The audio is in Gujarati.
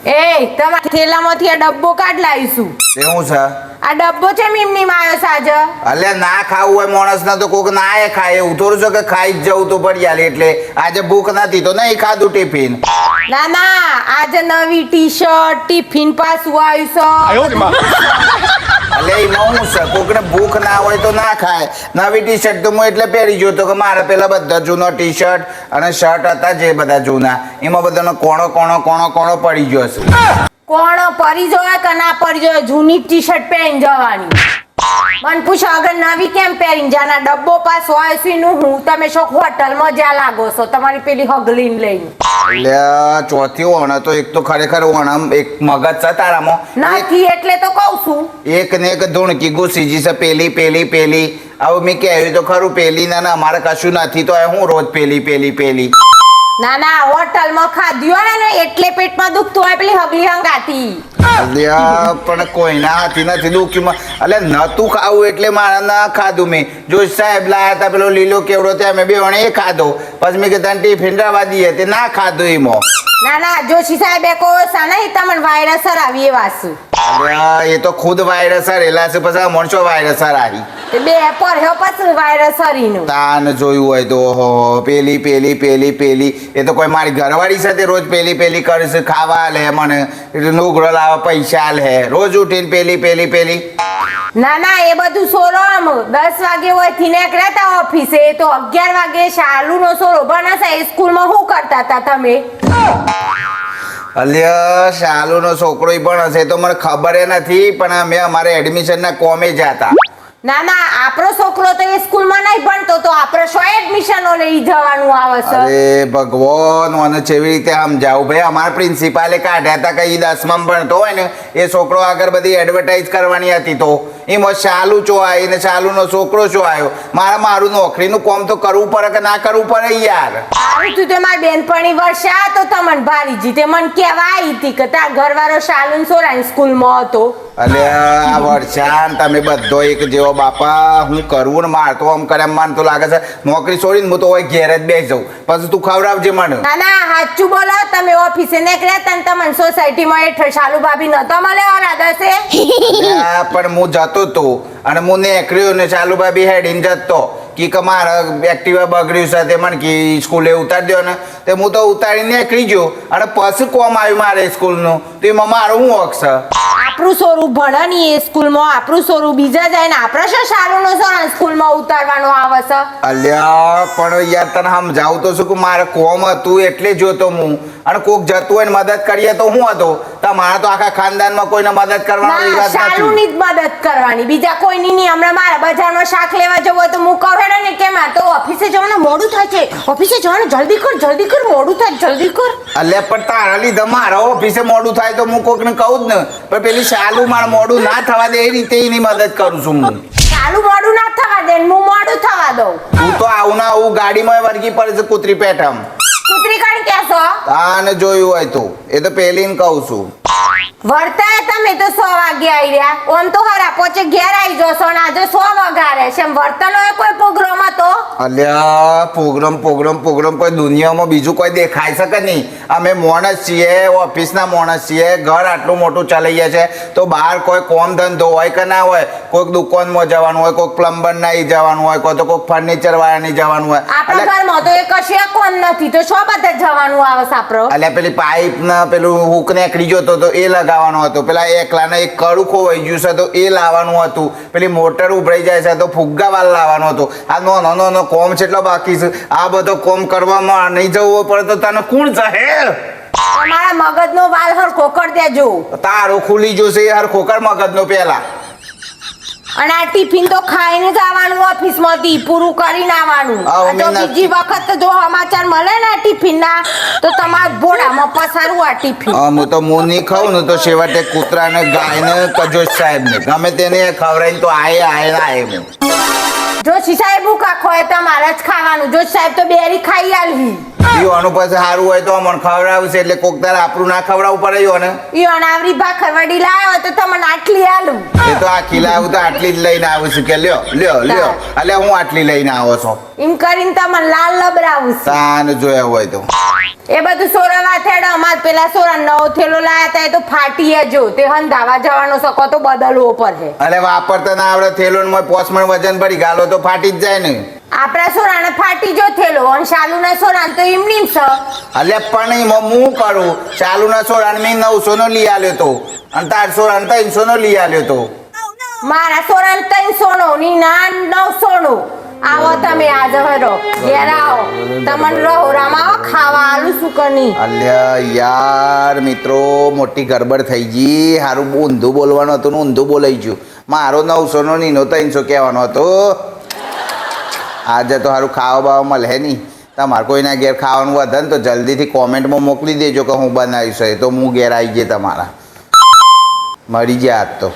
એ તમારા થેલામાંથી આ ડબ્બો કાઢ લાવીશું. એવું છે? આ ડબ્બો છે મીમની માયો સાજ. અલ્યા ના ખાવું હોય માણસ ના તો કોક ના એ ખાય એવું થોડું છે કે ખાઈ જ જવું તો પડી આલે એટલે આજે ભૂખ નથી તો નહીં ખાધું ટિફિન. ના ના આજે નવી ટી શર્ટ ટિફિન પાછું આવ્યું છે. અલે એમાં હું છે કોકને ભૂખ ના હોય તો ના ખાય. નવી ટી શર્ટ તો હું એટલે પહેરી ગયો તો કે મારા પેલા બધા જૂનો ટી શર્ટ અને શર્ટ હતા જે બધા જૂના એમાં બધાનો કોણો પડી ગયો છે. કોણો પરી જોય કે ના પરી જોય જૂની ટી શર્ટ પહેરીને જવાની. મન પૂછો અગર નવી કેમ પહેરીને જાના ડબ્બો પાસ હોય છે નું હું તમે શોક હોટલમાં જ્યાં લાગો છો તમારી પેલી હગલીને લઈને. એટલે ચોથી ઓણ તો એક તો ખરેખર ઓણમ એક મગજ છે તારામાં નથી એટલે તો કહું છું. એક ને એક ધૂણકી ઘૂસી છે પેલી હવે મેં કહેવું તો ખરું પેલી ના અમારે કશું નથી તો હું રોજ પેલી ના ના હોટલમાં ખાધ્યું હોય ને એટલે પેટમાં દુખતું હોય પેલી હગલી હંગાતી. પણ કોઈના હાથી નથી દુખ્યું એટલે નતું ખાવું એટલે મારા ના ખાધું મેં જો સાહેબ લાયા હતા પેલો લીલો કેવડો ત્યાં મેં બે એ ખાધો પછી મેં કીધું ટિફિન રવા દઈએ તે ના ખાધું એમાં. ના ના જોશી સાહેબે કહો સાના તમને વાયરસ આવી એ વાસુ. એ તો ખુદ વાયરસ હરેલા છે પછી મણસો વાયરસ હરાવી બે પર હે પછી વાયરસ હરીનું તાન જોયું હોય તો ઓહો પેલી એ તો કોઈ મારી ઘરવાળી સાથે રોજ પેલી કરે છે ખાવા લે મને નુગરો લાવવા પૈસા લે રોજ ઉઠીને પેલી. ના ના એ બધું સોરો આમ 10 વાગે હોય થી નીકળ્યા તા ઓફિસે તો 11 વાગે શાલુ નો સોરો બનાસે સ્કૂલમાં શું કરતા હતા તમે? અલ્યા શાલુ નો છોકરો પણ હશે તો મને ખબર નથી પણ અમે અમારે એડમિશન ના કોમે જતા. ના ના આપણો છોકરો તો એ સ્કૂલમાં નહીં ભણતો તો આપણે શો એડમિશનો લઈ જવાનું આવે છે. અરે ભગવાન મને કેવી રીતે સમજાવું ભાઈ અમારા પ્રિન્સિપાલે કાઢ્યા હતા કે 10માં ભણતો હોય ને એ છોકરો આગળ બધી એડવર્ટાઇઝ કરવાની હતી તો એમાં શાલુ ચો આવી ને શાલુ નો છોકરો ચો આવ્યો મારું નોકરીનું કામ તો કરવું પડે કે ના કરવું પડે યાર. સારું તું તમારી બેનપણી વર્ષા તો તમને ભારી જીતે મને કહેવા આવી હતી કે તાર ઘરવાળો શાલુ સોરાની સ્કૂલમાં હતો. અલ્યા વર્ષાન તમે બધો એક જેવો બાપા હું કરવું ને માર તો આમ કરે મને તો લાગે છે નોકરી છોડીને હું તો હોય ઘેર જ બેસી જાઉં પછી તું ખવડાવજે મને. ના ના સાચું બોલો તમે ઓફિસે નીકળ્યા તા ને તમને સોસાયટીમાં હેઠળ શાલુ ભાભી નતો મળ્યો દાદા પણ હું જતો તો અને હું નીકળ્યો ને શાલુ ભાભી હેડીને જતો કે મારા એક્ટિવા બગડ્યું છે તે મને કે સ્કૂલે ઉતારી દો ને તે હું તો ઉતારીને નીકળી ગયો અને પછી કોમ આવ્યું મારે સ્કૂલનું તો એમાં મારું હું હક છે. આપણું સોરું ભણે ની એ સ્કૂલમાં આપણું સોરું બીજા જાય ને આપણે શું સારું નો સ્કૂલમાં ઉતારવાનો આવે છે. અલ્યા પણ યાર તને સમજાવું તો શું કે મારે કોમ હતું એટલે જોતો હું અને કોક જતું હોય ને મદદ કરીએ તો હું હતો તમારે તો આખા ખાનદાનમાં કોઈને મદદ કરવાનો રિવાજ નથી. સારુની જ મદદ કરવાની બીજા કોઈની નહીં. હમણાં મારા બજારમાં શાક લેવા જવું તો હું કહે ને કેમ તો ઓફિસે જવાનું મોડું થાય છે ઓફિસે જવાનું જલ્દી કર મોડું થાય જલ્દી કર. અલ્યા પણ તારા લીધે મારા ઓફિસે મોડું થાય તો હું કોકને કહું જ ને પણ પેલી શાલુ મારે મોડું ના થવા દે એ રીતે એની મદદ કરું છું હું. શાલુ મોડું ના થવા દે હું મોડું થવા દઉં. તું તો આવું ના આવું ગાડીમાં વર્ગી પડે છે કૂતરી પેઠમ. કૂતરી કાઢી કેસો આને જોયું હોય તો એ તો પેલીને કહું છું. વર્તાય તમે તો 100 વાગે આવી રહ્યા ઓમ તો હરા પોચે ઘેર આવી જશો ને આજે 100 વગાડે છે વર્તનો કોઈ પ્રોગ્રામ હતો? અલ્યા પ્રોગ્રામ કોઈ દુનિયામાં બીજું કોઈ દેખાઈ શકે નહીં. અમે માણસ છીએ ઓફિસના માણસ છીએ ઘર આટલું મોટું ચલાવીએ છે તો બહાર કોઈ કોમ ધંધો હોય કે ના હોય કોઈક દુકાનમાં જવાનું હોય કોઈક પ્લમ્બર ના જવાનું હોય કોઈ તો કોઈક ફર્નિચર વાળાની જવાનું હોય. આપણા ઘરમાં તો એ કશું કોમ નથી તો શો બધે જવાનું આવે છે આપણો. અલ્યા પેલી પાઇપ ના પેલું હુક નીકળી જતો તો એ લગાવવાનો હતો પેલા એકલાને એક કડું ખોવાઈ ગયું છે તો એ લાવવાનું હતું પેલી મોટર ઉભરાઈ જાય છે તો ફુગ્ગા વાળ લાવવાનો હતો. આ નો કોમ છે એટલો બાકી છે આ બધો કોમ કરવામાં નહીં જવું પડે તો તને કોણ ચાહે? તમારા મગજનો વાલ હરખો કરી દેજો. તારો ખુલી જશે હરખો કર મગજનો પેલા. અને આ ટિફિન તો ખાઈને જ આવવાનું ઓફિસ માંથી પૂરું કરીને આવવાનું. જો બીજી વખત જો સમાચાર મળે ને ટિફિન ના તો તમારા ભોળામાં પસારું આ ટિફિન. હું તો હું નહીં ખાઉં ને તો છેવટે કૂતરાને ગાયને કજોશ સાહેબને ગમે તેને ખવડાવીને તો આય હું. જોશી સાહેબ ભૂખા ખોય તમારે જ ખાવાનું જોશી સાહેબ તો બેરી ખાઈ આલવી. ઈઓનું પછી સારું હોય તો અમને ખવડાવશે એટલે કોક તારે આપણું ના ખવડાવવું પડે ઈઓને. ઈયોન આવરી ભાખર વડી લાયો તો તમને આટલી આલું. એ તો આખી લાવું તો આટલી જ લઈને આવું છું કે લ્યો લ્યો લ્યો એટલે હું આટલી લઈને આવો છો એમ કરીને તમને લાલ લબરાવું છે. તાન જોયા હોય તો એ બધું સોરાવા થેડો અમાર પેલા સોરા નવો થેલો લાયા તા એ તો ફાટી જો તે હંધાવા જવાનો સકો તો બદલવો પડે. અરે વાપરતા ના આવડે થેલો ને પોસમણ વજન ભરી ગાલો તો ફાટી જ જાય ને. આપણા સોરાને ફાટી જો થેલો અને શાલુના સોરાને તો એમની જ છે. અલે પણ એમાં હું કરું ચાલુના સોરાને મેં 900 નો લઈ આલ્યો તો અને તાર સોરાને 300 નો લઈ આલ્યો તો. મારા સોરાને 300 નો ની ના 900 નો. આવો તમે આજે હરો ઘેર આવો તમને રહોરામાં આવો ખાવા આલુ સુકની. અલ્યા યાર મિત્રો મોટી ગડબડ થઈ ગઈ. હારું ઊંધું બોલવાનું હતું ને ઊંધું બોલાઈ ગયું. મારો 900 નો નીનો 300 કહેવાનો હતો. આજે તો સારું ખાવા બાવા મળે નહીં. તમારે કોઈના ઘેર ખાવાનું વધે ને તો જલ્દીથી કોમેન્ટમાં મોકલી દેજો કે હું બનાવીશ તો હું ઘેર આવી જઈએ તમારા. મળી જાય આજ તો.